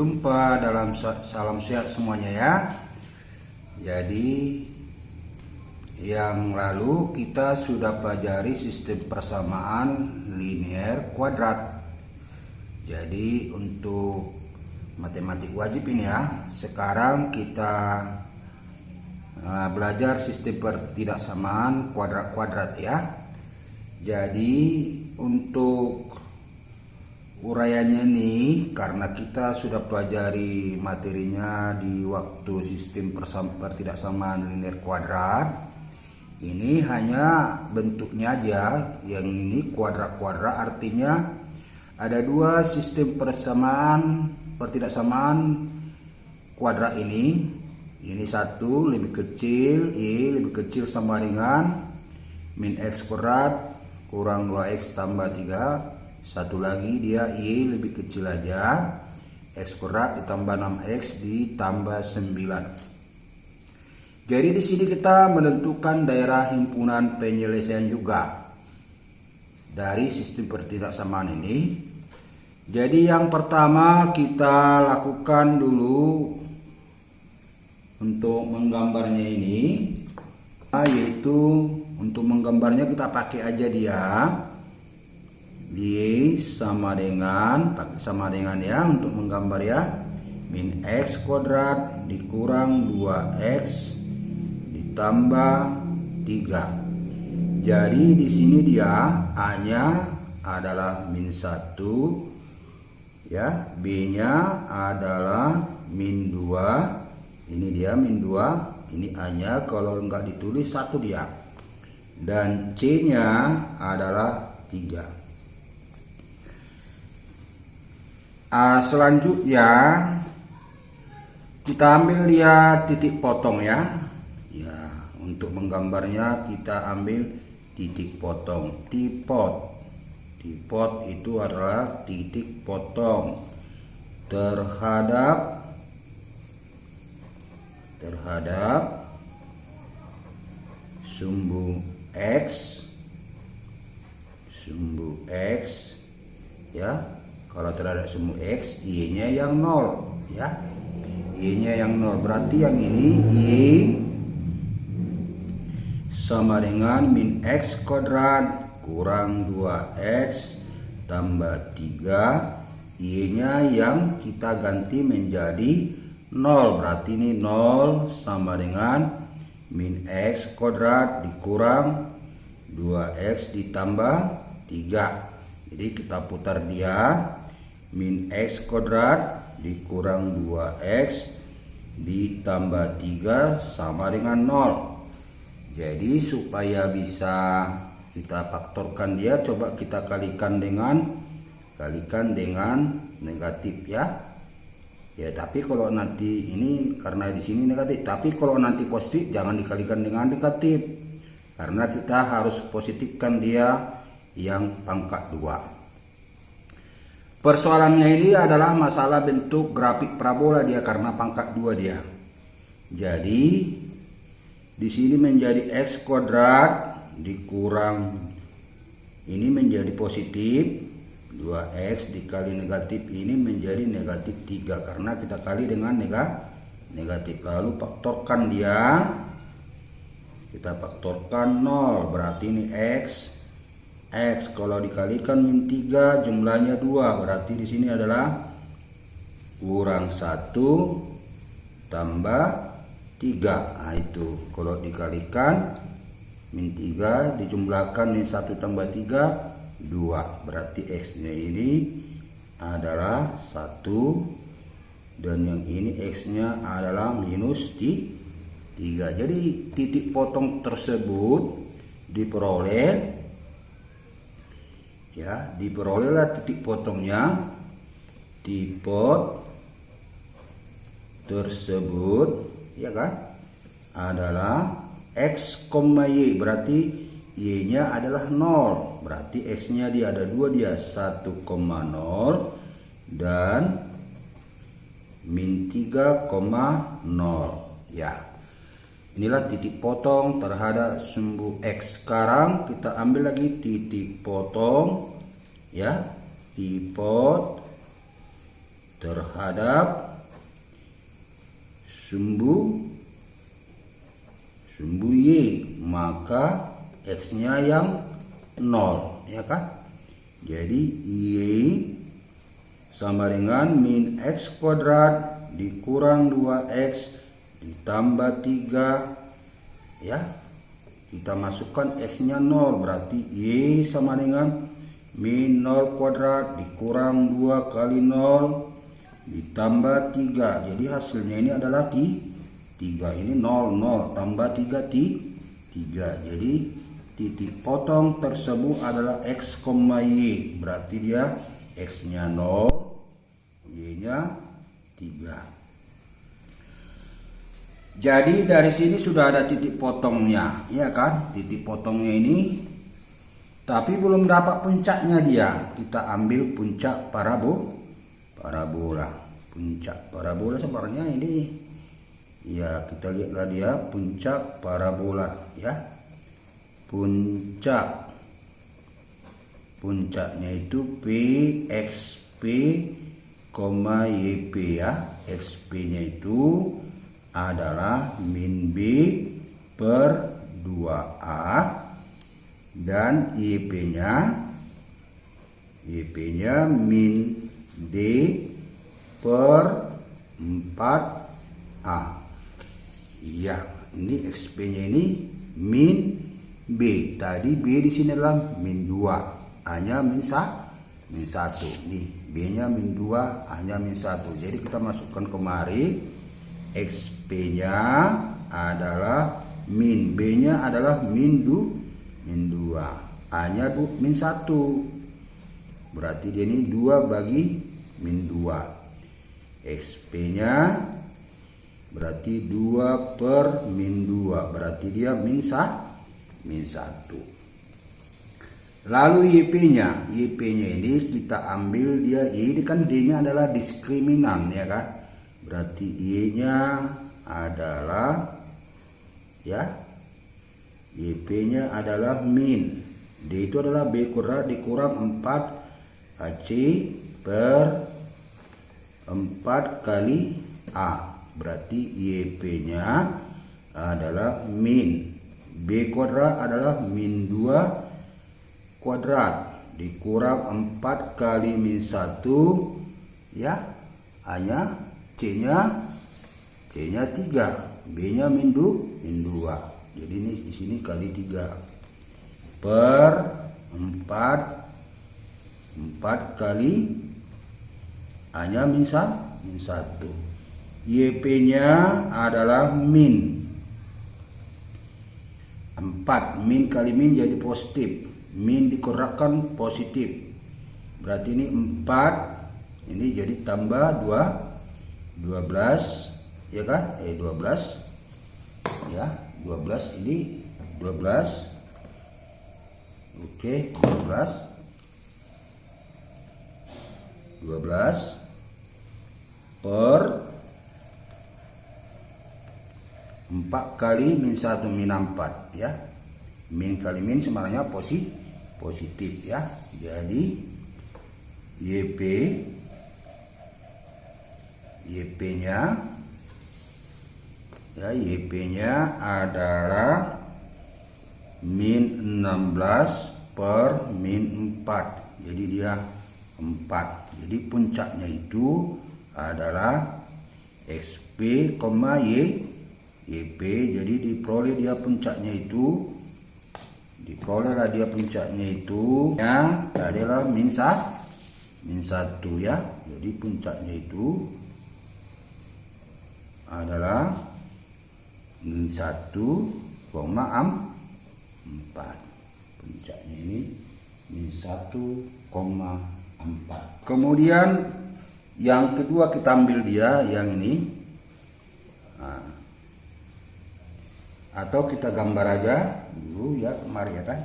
jumpa dalam salam sehat semuanya ya. Jadi yang lalu kita sudah pelajari sistem persamaan linear kuadrat. Jadi untuk matematik wajib ini ya. Sekarang kita belajar sistem pertidaksamaan kuadrat-kuadrat ya. Jadi untuk uraiannya nih, karena kita sudah pelajari materinya di waktu sistem pertidaksamaan linear kuadrat, ini hanya bentuknya aja. Yang ini kuadrat-kuadrat, artinya ada dua sistem pertidaksamaan kuadrat ini. Ini satu lebih kecil, Y lebih kecil sama dengan min X kuadrat kurang 2X tambah 3. Satu lagi dia Y lebih kecil aja, X kuadrat ditambah 6X ditambah 9. Jadi di sini kita menentukan daerah himpunan penyelesaian juga dari sistem pertidaksamaan ini. Jadi yang pertama kita lakukan dulu untuk menggambarnya ini, yaitu untuk menggambarnya kita pakai aja dia Y sama dengan ya untuk menggambar ya, min X kuadrat dikurang 2X ditambah 3. Jadi di sini dia A-nya adalah min 1 ya, B-nya adalah min 2. Ini dia min 2, ini A-nya kalau enggak ditulis 1 dia. Dan C-nya adalah 3. Selanjutnya kita ambil dia titik potong ya. Ya, untuk menggambarnya kita ambil titik potong, tipot. Tipot itu adalah titik potong terhadap sumbu X ya. Kalau terhadap sumbu X, Y-nya yang 0 ya. Y-nya yang 0 berarti yang ini Y sama dengan min X kuadrat kurang 2X tambah 3. Y-nya yang kita ganti menjadi 0, berarti ini 0 sama dengan min X kuadrat dikurang 2X ditambah 3. Jadi kita putar dia, min X kuadrat dikurang 2X ditambah 3 sama dengan 0. Jadi supaya bisa kita faktorkan dia, coba kita kalikan dengan negatif ya. Ya, tapi kalau nanti ini karena di sini negatif, tapi kalau nanti positif jangan dikalikan dengan negatif, karena kita harus positifkan dia yang pangkat 2. Persoalannya ini adalah masalah bentuk grafik parabola dia karena pangkat 2 dia. Jadi di sini menjadi X kuadrat dikurang ini menjadi positif 2X dikali negatif ini menjadi negatif 3 karena kita kali dengan negatif. Lalu faktorkan dia, kita faktorkan 0, berarti ini X kalau dikalikan min 3 jumlahnya 2, berarti di sini adalah kurang 1 tambah 3. Nah itu kalau dikalikan min 3 dijumlahkan min 1 tambah 3 2, berarti X-nya ini adalah 1 dan yang ini X-nya adalah minus 3. Jadi titik potong tersebut diperolehlah titik potongnya. Tipot tersebut ya kan adalah X, Y, berarti Y-nya adalah 0, berarti X-nya dia ada 2 dia 1,0 dan min 3,0 ya. Inilah titik potong terhadap sumbu X. Sekarang kita ambil lagi titik potong ya, tipot terhadap sumbu Y, maka X-nya yang 0, ya kan? Jadi Y sama dengan min X kuadrat dikurang 2X ditambah 3, ya. Kita masukkan X-nya 0, berarti Y sama dengan min 0 kuadrat dikurang 2 kali 0 ditambah 3. Jadi hasilnya ini adalah 3. Ini 0, 0 tambah 3, 3. Jadi titik potong tersebut adalah X, Y. Berarti dia X-nya 0, Y-nya 3. Jadi dari sini sudah ada titik potongnya, ya kan? Titik potongnya ini, tapi belum dapat puncaknya dia. Kita ambil puncak parabola. Puncak parabola sebenarnya ini, ya kita lihatlah dia puncak parabola, ya. Puncaknya itu PXP, YP, ya. XP-nya itu adalah min B per 2A dan YP-nya min D per 4A. Iya, ini XP-nya ini min B. Tadi B di sini adalah min 2, hanya min 1. Nih, B-nya min 2, hanya min 1. Jadi kita masukkan kemari, XP-nya adalah min, B-nya adalah min 2, hanya min 1. Berarti dia ini 2 bagi min 2. XP-nya berarti 2 per min 2, berarti dia min 1. Lalu YP-nya ini kita ambil dia, Y ini kan D-nya adalah diskriminan, ya kan? Berarti Y-nya adalah, ya, YP-nya adalah min, D itu adalah B kuadrat dikurang 4 AC per 4 kali A. Berarti YP-nya adalah min, B kuadrat adalah min 2 kuadrat dikurang 4 kali min 1, ya, hanya C-nya 3, B-nya min 2. Jadi ini di sini kali 3 per 4 kali hanya min 1. YP-nya adalah min 4, min kali min jadi positif, min dikurangi positif, berarti ini 4, ini jadi tambah 12, ya kan? 12, ya, 12 ini 12. Oke, 12 per 4 kali min 1 min 4, ya. Min kali min sebenarnya positif, ya. Jadi YP-nya adalah min 16 per min 4. Jadi dia 4. Jadi puncaknya itu adalah XP, YP. Jadi diperoleh dia puncaknya itu, ya, adalah min 1, ya. Jadi puncaknya itu adalah min 1,4. Puncaknya ini min 1,4. Kemudian yang kedua kita ambil dia yang ini. Atau kita gambar aja dulu, ya, mari, ya kan.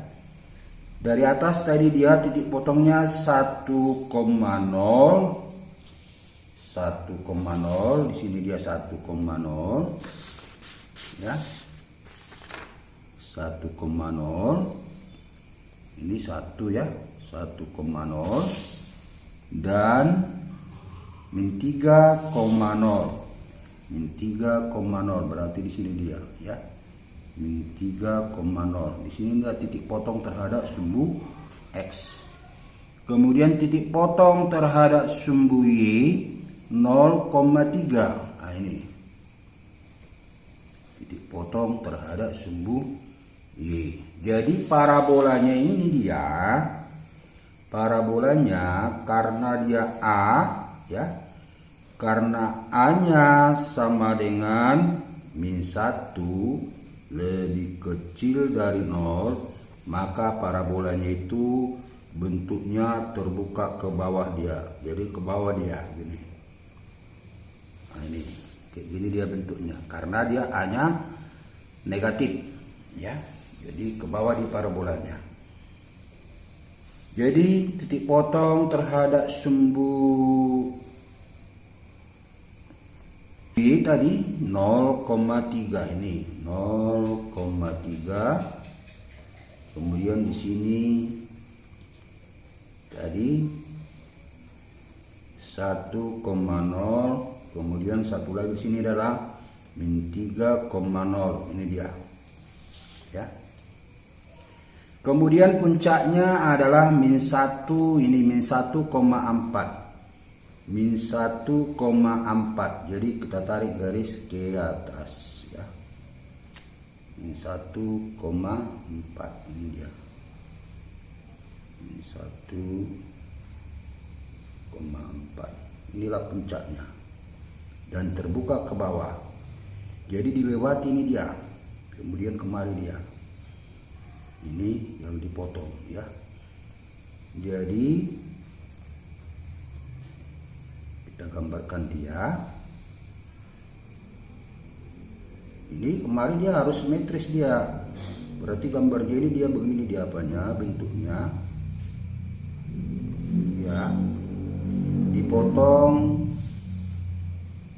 Dari atas tadi dia titik potongnya 1,0, di sini dia 1,0, ya, 1,0, ini 1, ya, 1,0, dan min 3,0. Min 3,0 berarti di sini dia ya. Min 3,0. Di sini enggak titik potong terhadap sumbu X. Kemudian titik potong terhadap sumbu Y 0,3. Nah ini. Titik potong terhadap sumbu Y. Jadi parabolanya ini dia. Parabolanya karena dia A ya. Karena A-nya sama dengan min 1 lebih kecil dari 0, maka parabolanya itu bentuknya terbuka ke bawah dia. Jadi ke bawah dia gini. Nah ini kayak gini dia bentuknya karena dia A-nya negatif ya. Jadi ke bawah di parabolanya. Jadi titik potong terhadap sumbu Y tadi 0,3 ini 0,3. Kemudian di sini tadi 1,0. Kemudian satu lagi di sini adalah min 3,0. Ini dia. Ya. Kemudian puncaknya adalah min 1, ini min 1,4. Min 1,4. Jadi kita tarik garis ke atas ya. Min 1,4 ini dia. Min 1,4. Inilah puncaknya. Dan terbuka ke bawah. Jadi dilewati ini dia. Kemudian kemari dia. Ini yang dipotong ya. Jadi kita gambarkan dia. Ini kemarin dia harus simetris dia. Berarti gambar jadi dia begini dia apanya bentuknya. Ya. Dipotong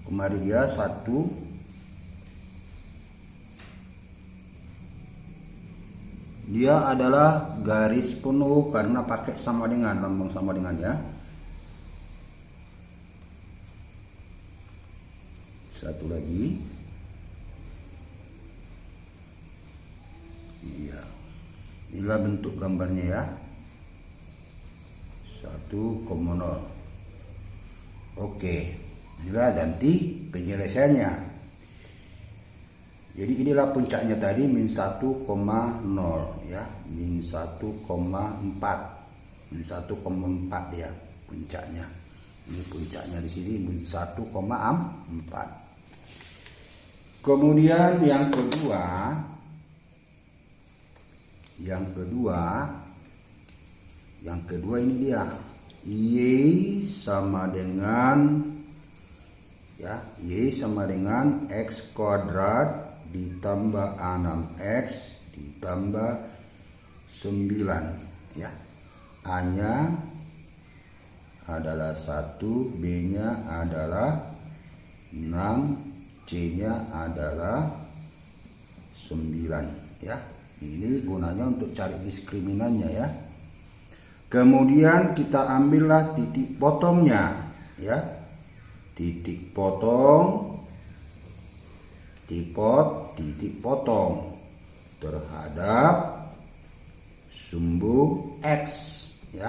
kemarin dia 1. Dia adalah garis penuh karena pakai sama dengan, lambang sama dengan ya. Satu lagi. Iya. Inilah bentuk gambarnya ya. 1,0. Oke. Inilah nanti penyelesaiannya. Jadi inilah puncaknya tadi min 1,0 ya. Min 1,4. Min 1,4 dia puncaknya. Ini puncaknya di sini min 1,4. Kemudian yang kedua ini dia Y sama dengan ya, Y sama dengan X kuadrat ditambah 6X ditambah 9 ya. A-nya adalah 1, B-nya adalah 6, C-nya adalah 9 ya. Ini gunanya untuk cari diskriminannya ya. Kemudian kita ambillah titik potongnya ya. Titik potong titik potong terhadap sumbu X ya.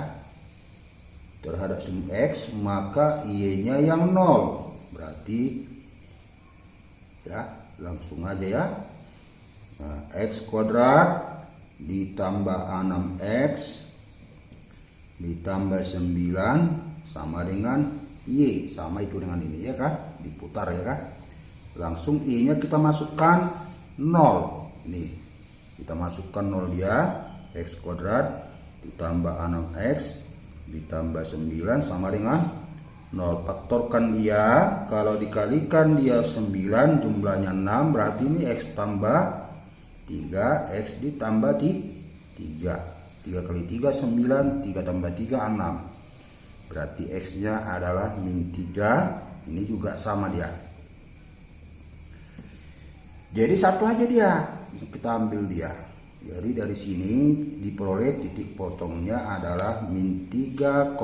Terhadap sumbu X maka Y-nya yang 0. Berarti ya, langsung aja ya. Nah, X kuadrat ditambah 6X ditambah 9 sama dengan Y, sama itu dengan ini ya kan, diputar ya kan. Langsung Y nya kita masukkan 0. Ini kita masukkan 0 dia. X kuadrat ditambah 6X ditambah 9 sama dengan 0. Faktorkan dia. Kalau dikalikan dia 9 jumlahnya 6, berarti ini X tambah 3, X ditambah 3. 3 kali 3 9, 3 tambah 3 6. Berarti X nya adalah min 3. Ini juga sama dia. Jadi satu aja dia. Kita ambil dia. Jadi dari sini diperoleh titik potongnya adalah min 3,0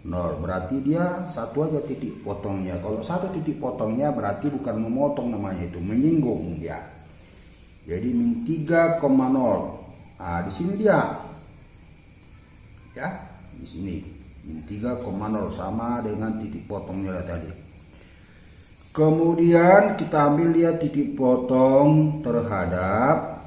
0. Berarti dia satu aja titik potongnya. Kalau satu titik potongnya berarti bukan memotong namanya, itu menyinggung ya. Jadi min 3,0. Nah, di sini dia. Ya, di sini min 3,0 sama dengan titik potongnya tadi. Kemudian kita ambil dia titik potong terhadap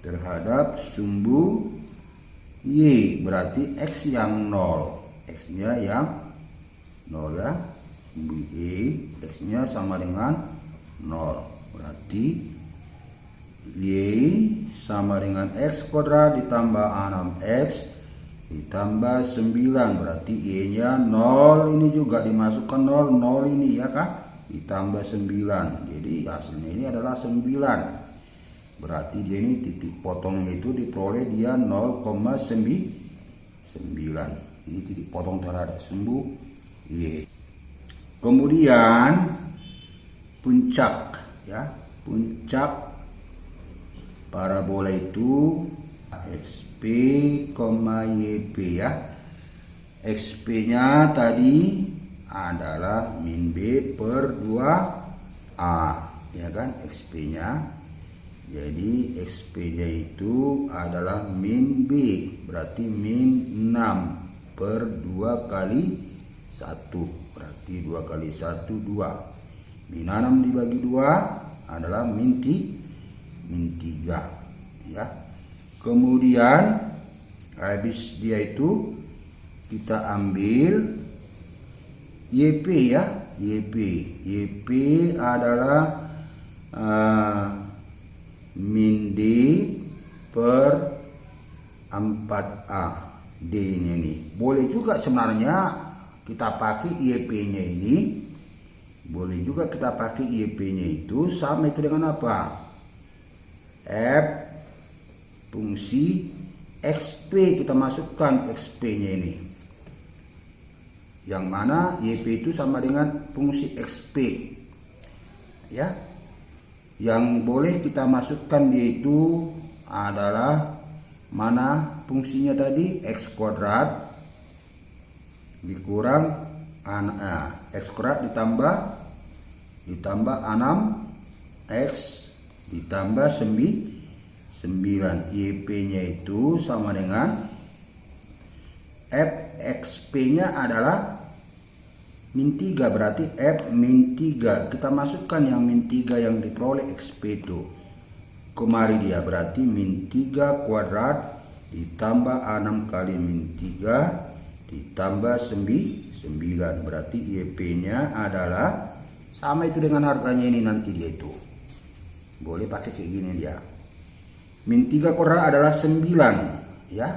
terhadap sumbu Y, berarti X yang 0, X nya yang 0 ya, sumbu Y X nya sama dengan 0, berarti Y sama dengan X kuadrat ditambah 6X ditambah 9, berarti Y nya 0, ini juga dimasukkan 0, 0 ini ya kah, ditambah 9, jadi hasilnya ini adalah 9. Berarti dia ini titik potongnya itu diperoleh dia 0,9. Ini titik potong terhadap sumbu Y. Kemudian puncak ya, puncak parabola itu XP, YP ya. XP nya tadi adalah min B per 2A ya kan, XP nya. Jadi XP nya itu adalah min B, berarti min 6 per 2 kali 1, berarti 2 kali 1 2. Min 6 dibagi 2 adalah min 3 ya. Kemudian habis dia itu kita ambil YP ya, YP adalah min D per 4A. D ini boleh juga sebenarnya kita pakai YP nya ini, boleh juga kita pakai YP nya itu sama itu dengan apa, F fungsi XP, kita masukkan XP nya ini, yang mana YP itu sama dengan fungsi XP ya. Yang boleh kita masukkan dia itu adalah mana fungsinya tadi, X kuadrat dikurang X kuadrat ditambah 6X ditambah 9. YP nya itu sama dengan FXP nya adalah min 3, berarti F min 3. Kita masukkan yang min 3 yang diperoleh XP itu kemari dia, berarti min 3 kuadrat ditambah 6 kali min 3 ditambah 9, berarti YP nya adalah sama itu dengan harganya ini nanti dia itu. Boleh pakai kayak gini dia. Min 3 kuadrat adalah 9 ya.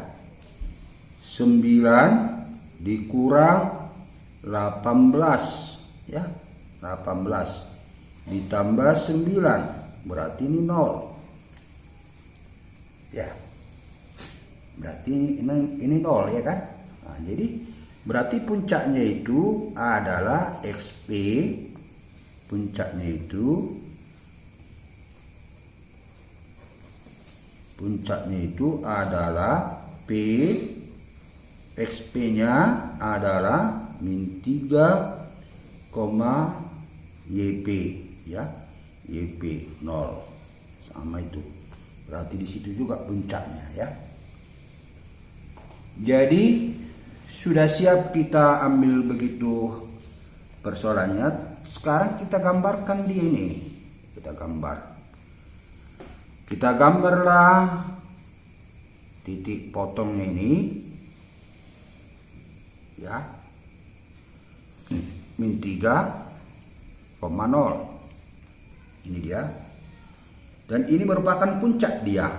9 dikurang 18 ya. 18 ditambah 9 berarti ini 0. Ya. Berarti ini 0 ya kan? Nah, jadi berarti puncaknya itu adalah XP. Puncaknya itu adalah P, XP nya adalah min 3, YP ya, YP 0 sama itu, berarti di situ juga puncaknya ya. Jadi sudah siap kita ambil begitu persoalannya. Sekarang kita gambarkan di ini, kita gambarlah titik potongnya ini ya, min 3,0 ini dia, dan ini merupakan puncak dia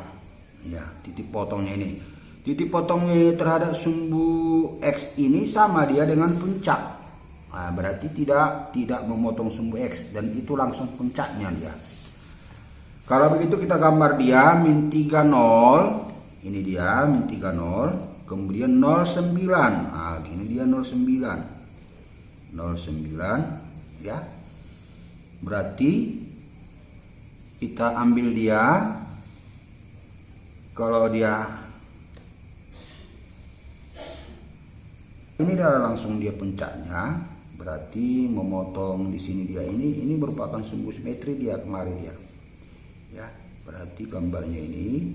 ya, titik potongnya ini. Titik potongnya terhadap sumbu X ini sama dia dengan puncak. Nah, berarti tidak memotong sumbu X, dan itu langsung puncaknya dia. Kalau begitu kita gambar dia min 3 0, ini dia min 3 0, kemudian 09. Nah, ini dia 09 ya. Berarti kita ambil dia, kalau dia ini adalah langsung dia puncaknya, berarti memotong di sini dia ini merupakan sumbu simetri dia kemarin dia. Ya, berarti gambarnya ini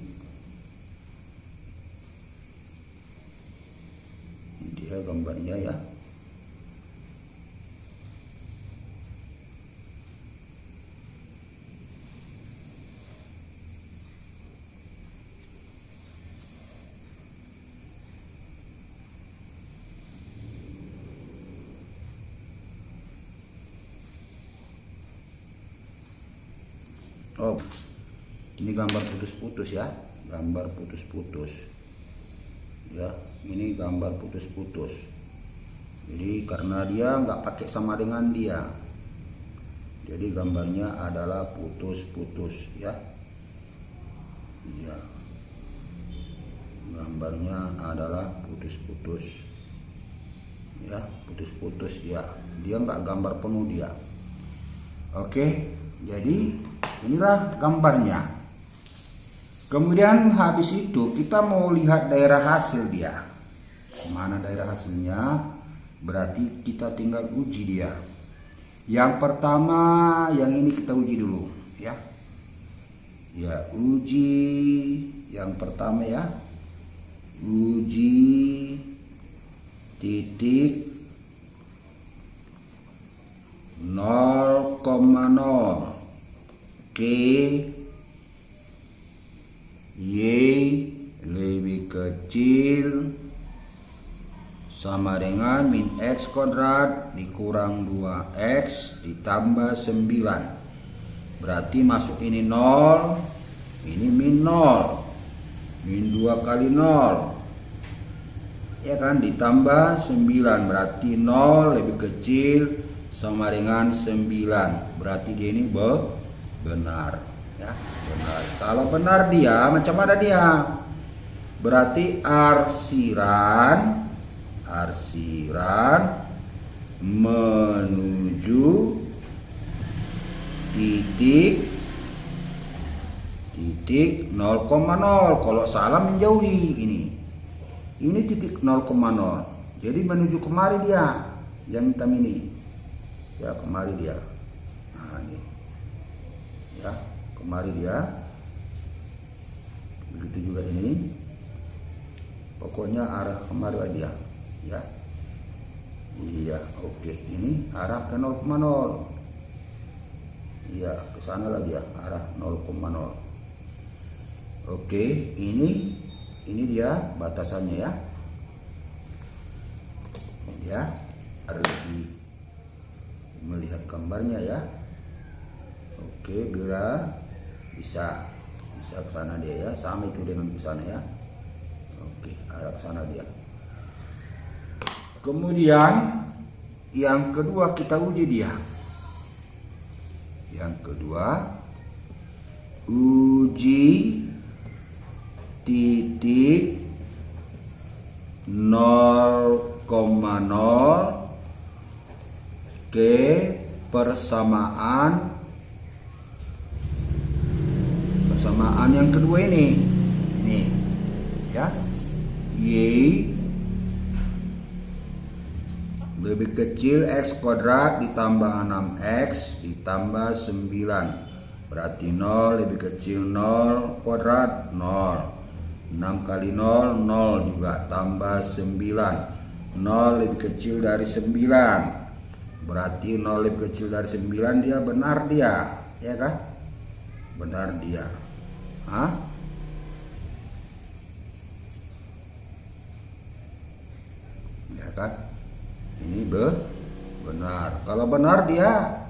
dia gambarnya ya. Oh, ini gambar putus-putus ya, gambar putus-putus ya, ini gambar putus-putus. Jadi karena dia nggak pakai sama dengan dia, jadi gambarnya adalah putus-putus ya. Iya, gambarnya adalah putus-putus ya, putus-putus ya, dia nggak gambar penuh dia. Oke, jadi inilah gambarnya. Kemudian habis itu kita mau lihat daerah hasil dia. Mana daerah hasilnya? Berarti kita tinggal uji dia. Yang pertama, yang ini kita uji dulu ya. Ya, uji yang pertama ya. Uji titik 0,0 K Y lebih kecil sama dengan min X kuadrat dikurang 2X ditambah 9. Berarti masuk ini 0, ini min 0, min 2 kali 0 ya kan, ditambah 9, berarti 0 lebih kecil sama dengan 9. Berarti dia ini benar ya, benar. Kalau benar dia macam mana dia? Berarti arsiran menuju titik 0,0. Kalau salah menjauhi ini titik 0,0. Jadi menuju kemari dia, yang hitam ini ya, kemari dia. Nah ini ya, kemari dia. Begitu juga ini, pokoknya arah kemari dia ya. Iya, oke. Ini arah ke 0,0. Iya, ke sana lah dia, arah 0,0. Oke, ini dia batasannya ya. Ya, lebih melihat gambarnya ya. Oke, bila bisa ke sana dia ya, sama itu dengan ke sana ya. Oke, arah ke sana dia. Kemudian yang kedua kita uji dia. Yang kedua, uji titik 0,0 ke persamaan yang kedua ini ya, Y lebih kecil X kuadrat ditambah 6X ditambah 9. Berarti 0 lebih kecil 0 kuadrat 0. 6 kali 0 0 juga tambah 9. 0 lebih kecil dari 9. Berarti 0 lebih kecil dari 9 dia benar dia, ya kan? Benar dia. Hah? Ya kan? Ini benar. Kalau benar dia,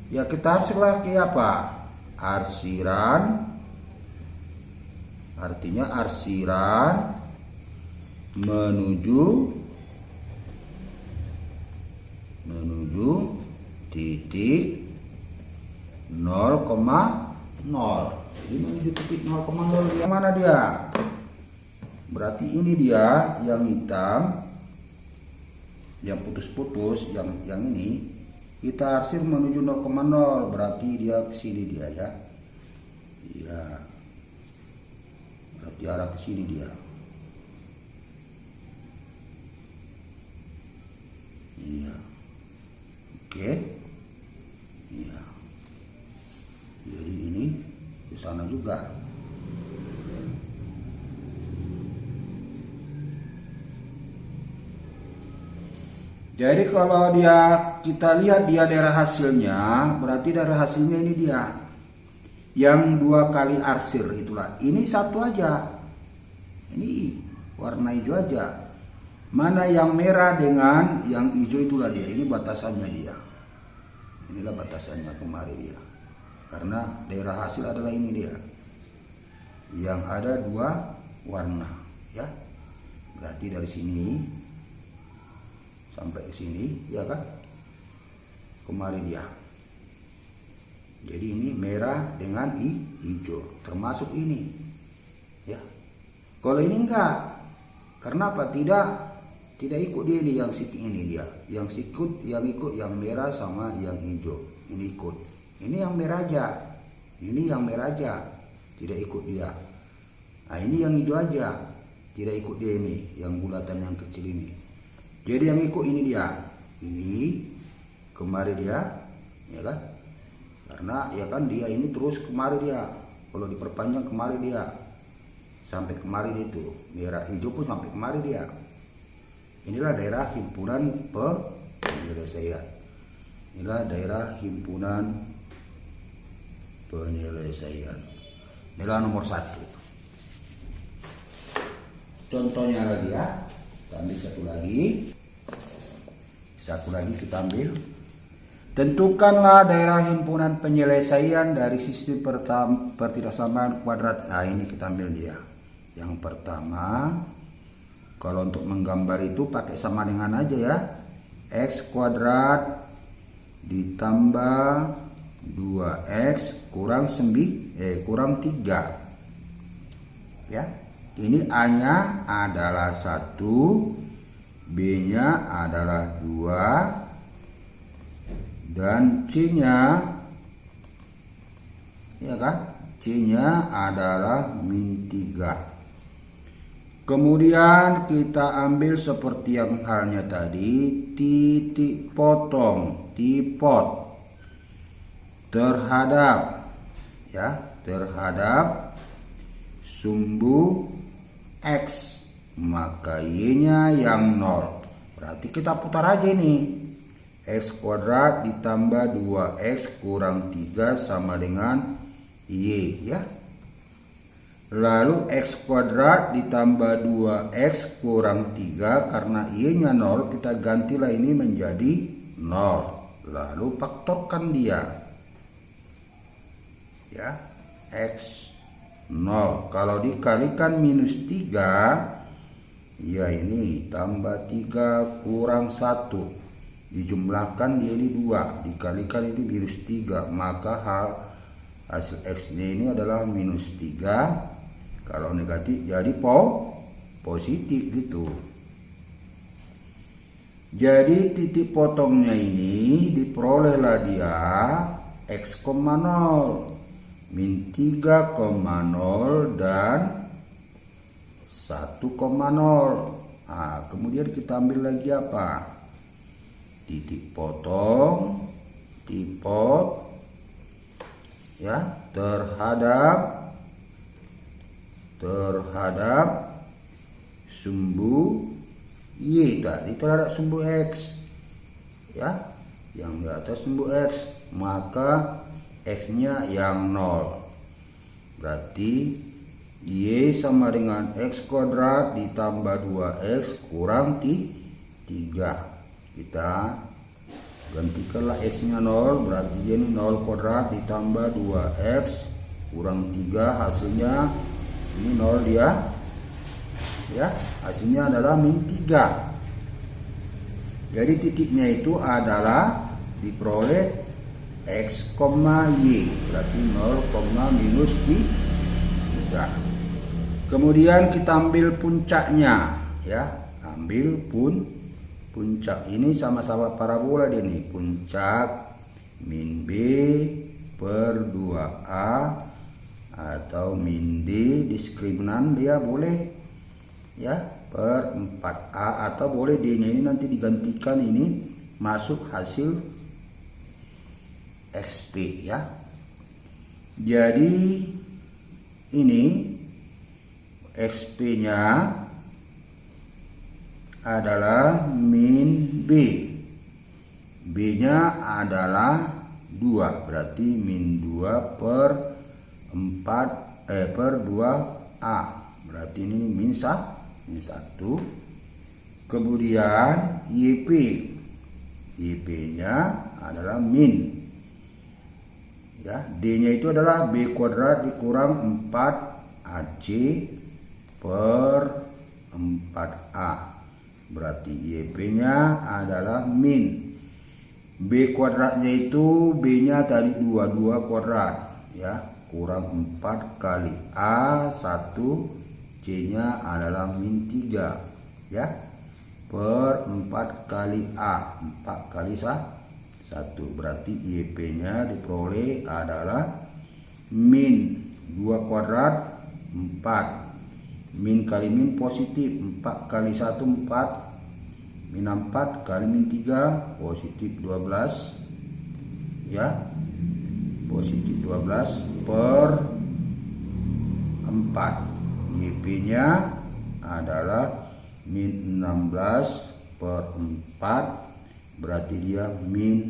ya kita harus lagi apa? Arsiran. Artinya arsiran menuju titik 0,0. Jadi menuju titik 0,0 yang mana dia? Berarti ini dia yang hitam, yang putus-putus, yang ini kita arsir menuju 0,0. Berarti dia ke sini dia ya. Ya, berarti arah ke sini dia. Iya. Oke. Iya. Jadi ini ke sana juga. Jadi kalau kita lihat dia daerah hasilnya, berarti daerah hasilnya ini dia yang 2 kali arsir itulah. Ini satu aja, ini warna hijau aja. Mana yang merah dengan yang hijau itulah dia. Ini batasannya dia. Inilah batasannya kemarin dia. Karena daerah hasil adalah ini dia, yang ada 2 warna, ya. Berarti dari sini sampai ke sini, ya kan? Kemarin dia. Jadi ini merah dengan hijau, termasuk ini, ya. Kalau ini enggak, karena apa? Tidak ikut dia ini yang sikit ini dia, yang ikut yang merah sama yang hijau. Ini ikut. Ini yang merah aja, ini yang merah aja, tidak ikut dia. Nah ini yang hijau aja, tidak ikut dia ini, yang bulatan yang kecil ini. Jadi yang ikut ini dia, ini kemari dia, ya kan? Karena ya kan dia ini terus kemari dia. Kalau diperpanjang kemari dia, sampai kemari itu merah hijau pun sampai kemari dia. Inilah daerah himpunan penyelesaian. Inilah daerah himpunan penyelesaian. Inilah nomor 1. Contohnya lagi ya, kita ambil satu lagi kita ambil. Tentukanlah daerah himpunan penyelesaian dari sistem pertidaksamaan kuadrat. Nah ini kita ambil dia. Yang pertama, kalau untuk menggambar itu pakai sama dengan aja ya. X kuadrat ditambah 2x kurang 3. Ya. Ini A-nya adalah 1, B-nya adalah 2, dan C-nya, ya kan? C-nya adalah -3. Kemudian kita ambil seperti yang halnya tadi, titik potong, tipot terhadap, ya, terhadap sumbu X, maka Y-nya yang 0. Berarti kita putar aja ini. X kuadrat ditambah 2x kurang 3 sama dengan Y, ya. Lalu X kuadrat ditambah 2x kurang 3, karena Y-nya 0, kita gantilah ini menjadi 0. Lalu faktorkan dia, ya. X 0 kalau dikalikan -3, ya ini tambah 3 kurang 1, dijumlahkan dia ini 2, dikalikan ini -3, maka hasil X nya ini adalah -3. Kalau negatif jadi positif gitu. Jadi titik potongnya ini diperolehlah dia X, 0, -3,0 dan 1,0. Nah, kemudian kita ambil lagi apa? Titik potong, tipot, ya, terhadap sumbu Y tadi, terhadap sumbu X, ya, yang di atas sumbu X, maka X-nya yang 0. Berarti Y sama dengan X kuadrat ditambah 2X kurang 3. Kita gantikanlah X-nya 0, berarti ini 0 kuadrat ditambah 2X kurang 3, hasilnya ini 0 dia, ya, hasilnya adalah -3. Jadi titiknya itu adalah diperoleh X, Y, berarti 0,-3. Kemudian kita ambil puncaknya, ya, ambil puncak ini sama-sama parabola ini, puncak min B per 2A atau min D diskriminan dia boleh ya per 4A, atau boleh D nya ini nanti digantikan ini masuk hasil XP ya. Jadi ini XP nya adalah min B, B nya adalah 2, berarti min 2 per 4 per 2A, berarti ini min 1. Kemudian YP nya adalah min ya, D nya itu adalah B kuadrat dikurang 4AC per 4A, berarti YP nya adalah min B kuadratnya itu B nya tadi 22 kuadrat ya, kurang 4 kali A 1, C nya adalah min 3 ya, per 4 kali A, 4 kali 1, berarti YP nya diperoleh adalah min 2 kuadrat 4, min kali min positif, 4 kali 1 4, min 4 kali min 3 positif 12 ya, positif 12 per 4. YP nya adalah min 16 per 4, berarti dia min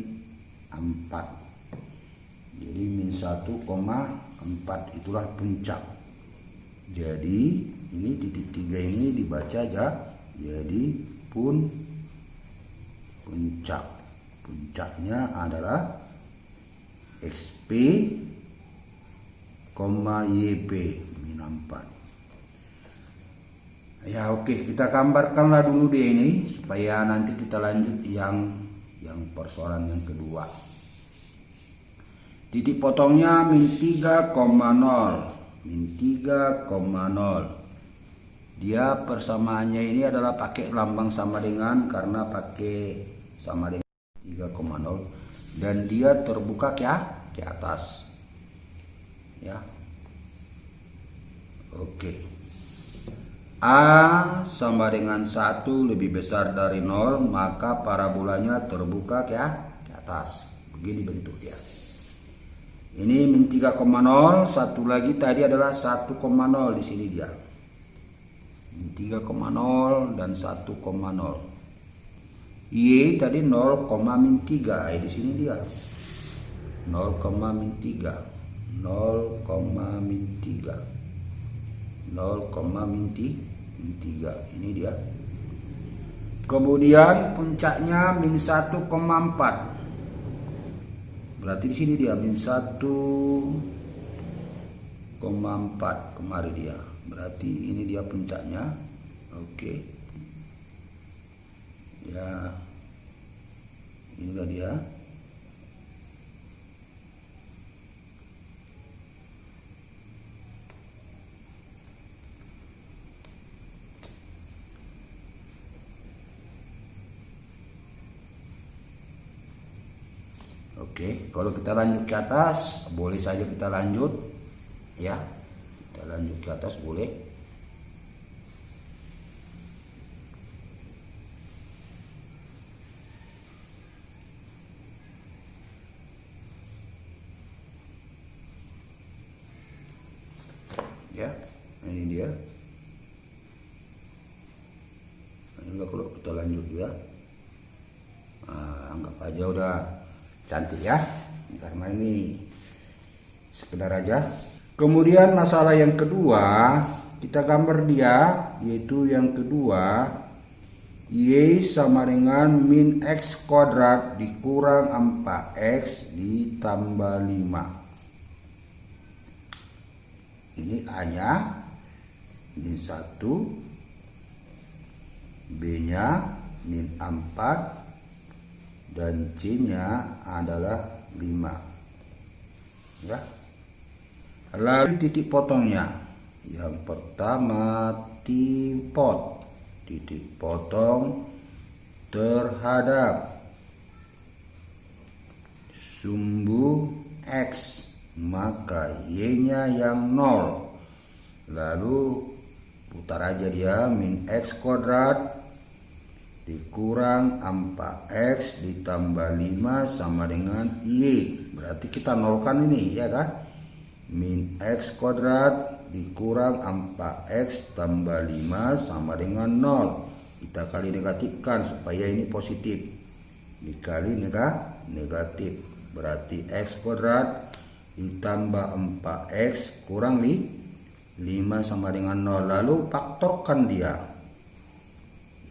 4. Jadi min 1,4 itulah puncak. Jadi ini titik 3 ini dibaca aja jadi puncaknya adalah XP, YP min 4 ya. Oke, kita gambarkanlah dulu deh ini supaya nanti kita lanjut yang persoalan yang kedua. Titik potongnya min 3,0, dia persamaannya ini adalah pakai lambang sama dengan, karena pakai sama dengan 3,0, dan dia terbuka ke atas ya. Oke, A sama dengan 1 lebih besar dari 0, maka parabolanya terbuka ke atas. Begini bentuk dia. Ini min 3,0, satu lagi tadi adalah 1,0 di sini dia. Min 3,0 dan 1,0. Y tadi 0, min 3, di sini dia. 0, min 3. 0, min 3. 0, min 3, ini dia. Kemudian puncaknya min 1,4, berarti di sini dia min 1,4 kemari dia, berarti ini dia puncaknya. Oke ya, inilah dia. Oke, kalau kita lanjut ke atas, boleh saja kita lanjut ya. Kita lanjut ke atas boleh. Ya, ini dia. Ini kalau kita lanjut ya. Anggap aja udah cantik ya, karena ini sekedar aja. Kemudian masalah yang kedua, kita gambar dia, yaitu yang kedua, Y sama dengan min X kuadrat dikurang 4X ditambah 5. Ini A nya min 1, B nya min 4, dan C nya adalah 5 ya. Lalu titik potongnya, yang pertama titik potong terhadap sumbu X maka Y-nya yang 0. Lalu putar aja dia, min X kuadrat dikurang 4X ditambah 5 sama dengan Y. Berarti kita nolkan ini, ya kan? Min X kuadrat dikurang 4X tambah 5 sama dengan 0. Kita kali negatifkan supaya ini positif. Dikali negatif. Berarti X kuadrat ditambah 4X kurang 5 sama dengan 0. Lalu faktorkan dia.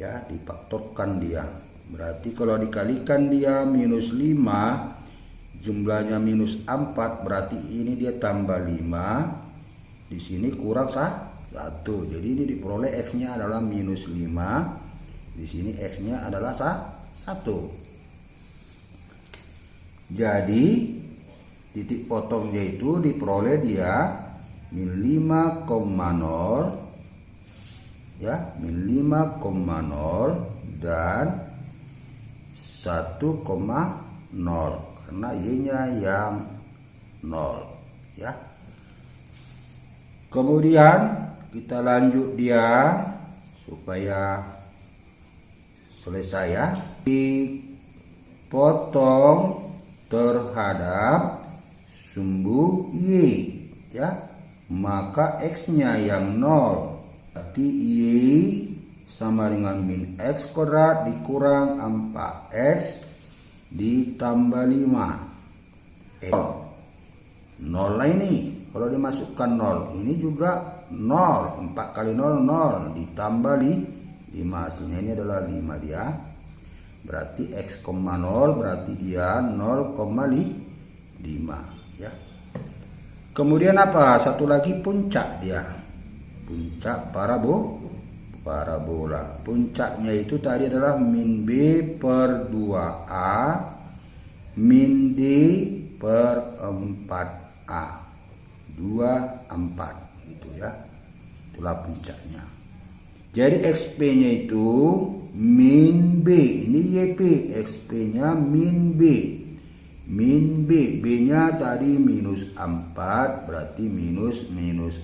Ya, difaktorkan dia. Berarti kalau dikalikan dia minus 5, jumlahnya minus 4, berarti ini dia tambah 5. Di sini kurang 1. Jadi ini diperoleh X-nya adalah minus 5. Di sini X-nya adalah 1. Jadi titik potongnya itu diperoleh dia min 5,0, ya, min 5,0 dan 1,0 karena Y-nya yang 0, ya. Kemudian kita lanjut dia supaya selesai, ya. Dipotong terhadap sumbu Y, ya, maka X-nya yang 0. Berarti Y sama dengan min X kuadrat dikurang 4X ditambah 5. 0 lah ini. Kalau dimasukkan 0, ini juga 0. 4 kali 0, 0 ditambah 5. Hasilnya ini adalah 5 dia. Berarti X, 0 berarti dia 0,5, ya. Kemudian apa? Satu lagi puncak dia. Puncak parabola. Puncaknya itu tadi adalah min B per 2A min D per 4A. 2, 4 gitu, ya. Itulah puncaknya. Jadi XP-nya itu min B. Ini YP. XP-nya min B. Min B. B-nya tadi minus 4. Berarti minus 4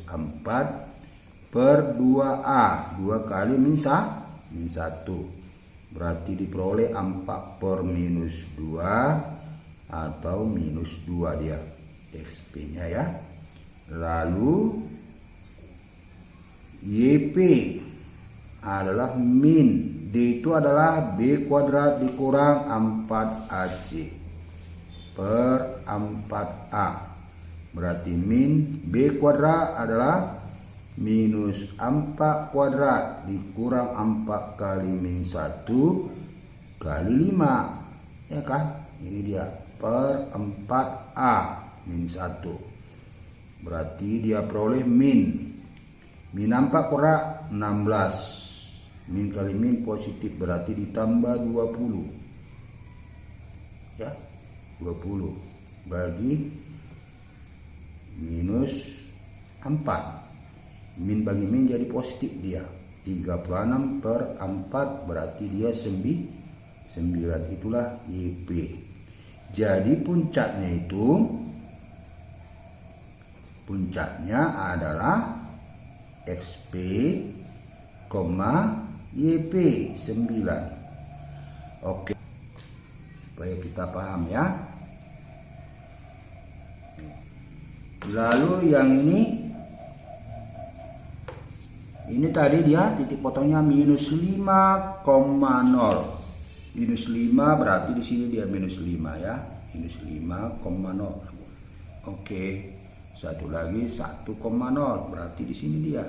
per 2A. 2 kali min 1. Berarti diperoleh 4 per minus 2 atau minus 2 dia. XP-nya, ya. Lalu YP adalah min D itu adalah B kuadrat dikurang 4AC per 4A. Berarti min B kuadrat adalah minus 4 kuadrat dikurang 4 kali min 1 kali 5, ya kan? Ini dia per 4A min 1. Berarti dia peroleh min 4 kuadrat 16. Min kali min positif berarti ditambah 20, ya, 20 bagi minus 4. Min bagi min jadi positif dia. 36 per 4 berarti dia 9. Itulah YP. Jadi puncaknya adalah XP, YP 9. Oke, supaya kita paham, ya. Lalu yang ini tadi dia titik potongnya minus 5,0. Minus 5 berarti di sini dia minus 5, ya. Minus 5,0. Oke. Satu lagi 1,0 berarti di sini dia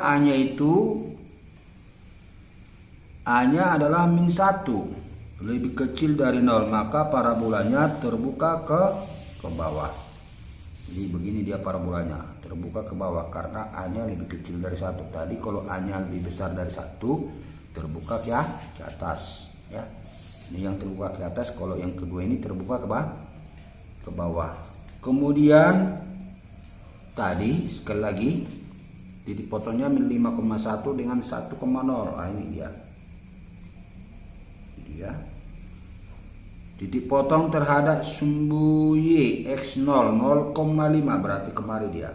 A-nya itu A-nya adalah min 1, lebih kecil dari 0, maka parabolanya terbuka ke bawah. Jadi begini dia parabolanya, terbuka ke bawah karena A-nya lebih kecil dari 1. Tadi kalau A-nya lebih besar dari 1, terbuka ya ke atas, ya. Ini yang terbuka ke atas, kalau yang kedua ini terbuka ke bawah. Kemudian tadi sekali lagi titik potongnya min 5,1 dengan 1,0. Ini dia. Titik potong terhadap sumbu Y X0 0,5 berarti kemari dia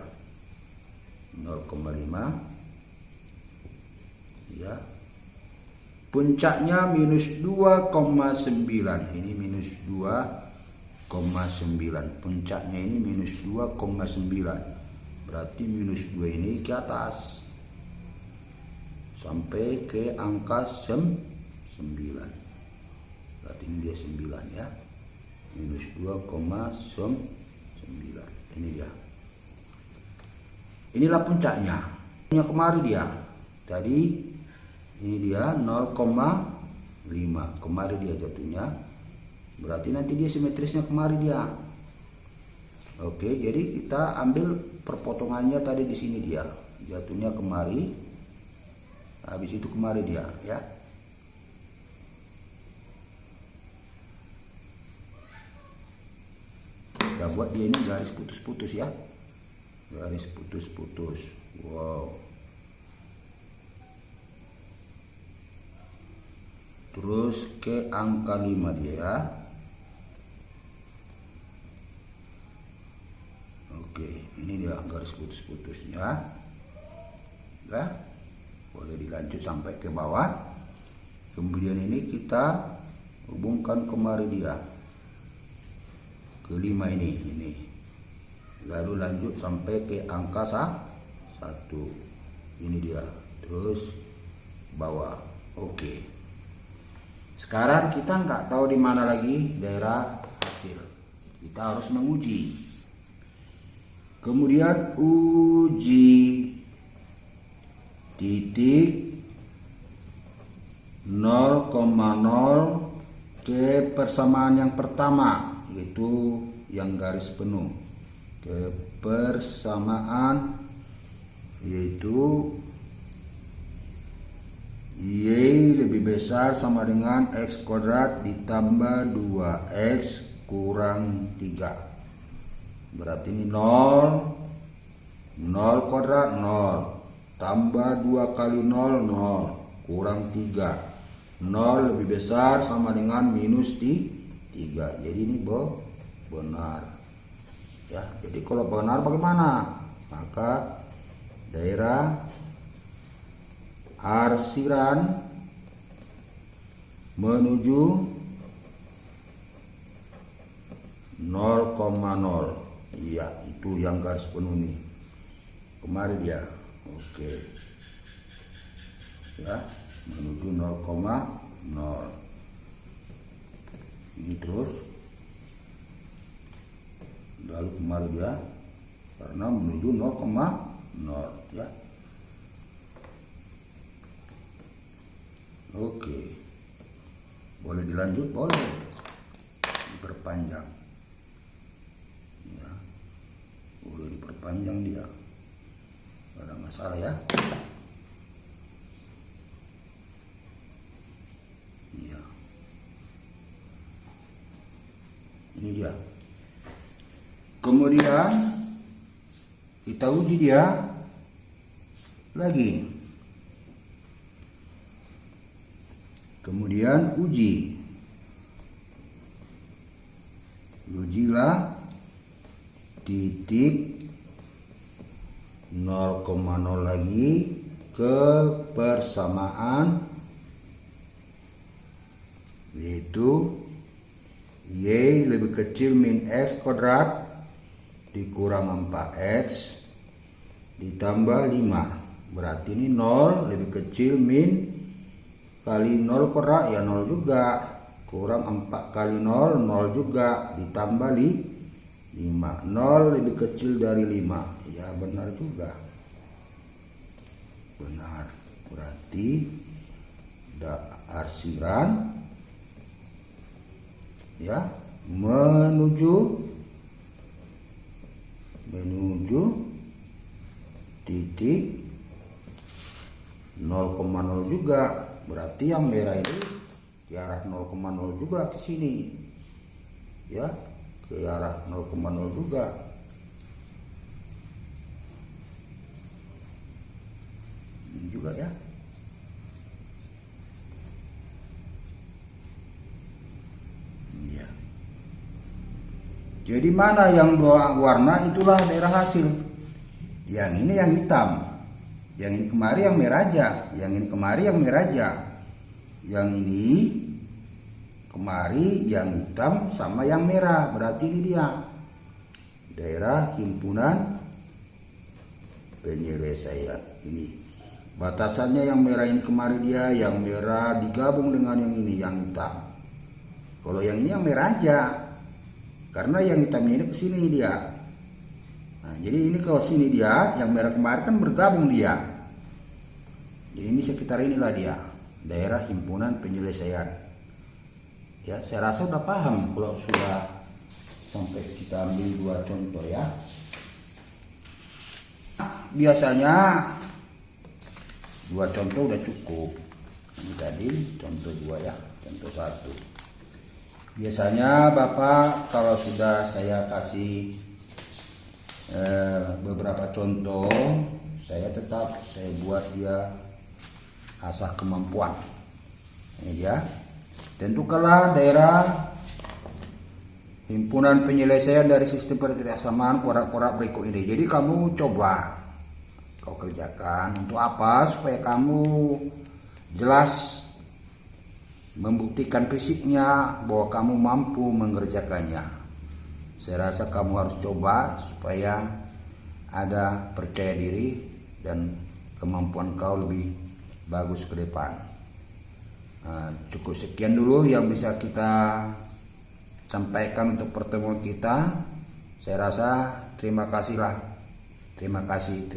0,5 ya. Puncaknya minus 2,9, ini minus 2,9, puncaknya ini minus 2,9, berarti minus 2 ini ke atas sampai ke angka 9, berarti ini dia 9 ya, minus 2,9, ini dia, inilah puncaknya. Kemari dia tadi ini dia 0,5, kemari dia jatuhnya, berarti nanti dia simetrisnya kemari dia. Oke, jadi kita ambil perpotongannya tadi di sini dia jatuhnya kemari, habis itu kemari dia ya. Kita buat dia ini garis putus-putus ya, garis putus-putus. Wow. Terus ke angka 5 dia ya. Oke, ini dia garis putus-putusnya ya. Boleh dilanjut sampai ke bawah. Kemudian ini kita hubungkan kemari dia ke 5 ini. Lalu lanjut sampai ke angka 1. Ini dia. Terus bawah. Oke. Sekarang kita nggak tahu di mana lagi daerah hasil. Kita harus menguji. Kemudian uji titik 0,0 ke persamaan yang pertama, yaitu yang garis penuh. Ke persamaan yaitu Y lebih besar sama dengan X kuadrat ditambah 2X kurang 3. Berarti ini 0 kuadrat 0 tambah 2 kali 0 0 kurang 3. 0 lebih besar sama dengan minus 3. Jadi ini benar ya. Jadi kalau benar bagaimana? Maka daerah arsiran menuju 0,0. Iya, itu yang garis penuh nih. Kemari dia. Oke. Ya, menuju 0,0. Ini terus. Lalu kemari dia karena menuju 0,0 ya. Oke, boleh dilanjut, boleh diperpanjang ya, boleh diperpanjang dia, nggak ada masalah ya. Iya, ini dia. Kemudian kita uji dia lagi. Kemudian ujilah titik 0,0 lagi ke persamaan yaitu Y lebih kecil min X kuadrat dikurang 4X ditambah 5. Berarti ini 0 lebih kecil min kali 0 kuadrat ya 0 juga, kurang 4 kali 0 0 juga, ditambah 5. 0 lebih kecil dari 5 ya, benar juga, benar. Berarti arsiran ya menuju titik 0,0 juga. Berarti yang merah ini ke arah 0,0 juga ke sini ya, ke arah 0,0 juga. Ini juga ya. Iya. Jadi mana yang dua warna itulah daerah hasil. Yang ini yang hitam, yang ini kemari yang merah aja, yang ini kemari yang merah aja, yang ini kemari yang hitam sama yang merah. Berarti ini dia daerah himpunan penyelesaian. Ini batasannya, yang merah ini kemari dia, yang merah digabung dengan yang ini yang hitam. Kalau yang ini yang merah aja, karena yang hitamnya ini ke sini dia. Nah, jadi ini kalau sini dia, yang merah kemarin kan bergabung dia. Jadi ini sekitar inilah dia, daerah himpunan penyelesaian. Ya, saya rasa udah paham kalau sudah sampai kita ambil dua contoh ya. Biasanya dua contoh udah cukup. Ini tadi contoh dua ya, contoh satu. Biasanya Bapak kalau sudah saya kasih beberapa contoh, saya buat dia asah kemampuan. Ini dia. Tentukanlah daerah himpunan penyelesaian dari sistem persamaan korak-korak berikut ini. Jadi kamu coba kau kerjakan. Untuk apa? Supaya kamu jelas membuktikan fisiknya bahwa kamu mampu mengerjakannya. Saya rasa kamu harus coba supaya ada percaya diri dan kemampuan kau lebih bagus ke depan. Cukup sekian dulu yang bisa kita sampaikan untuk pertemuan kita. Saya rasa terima kasih.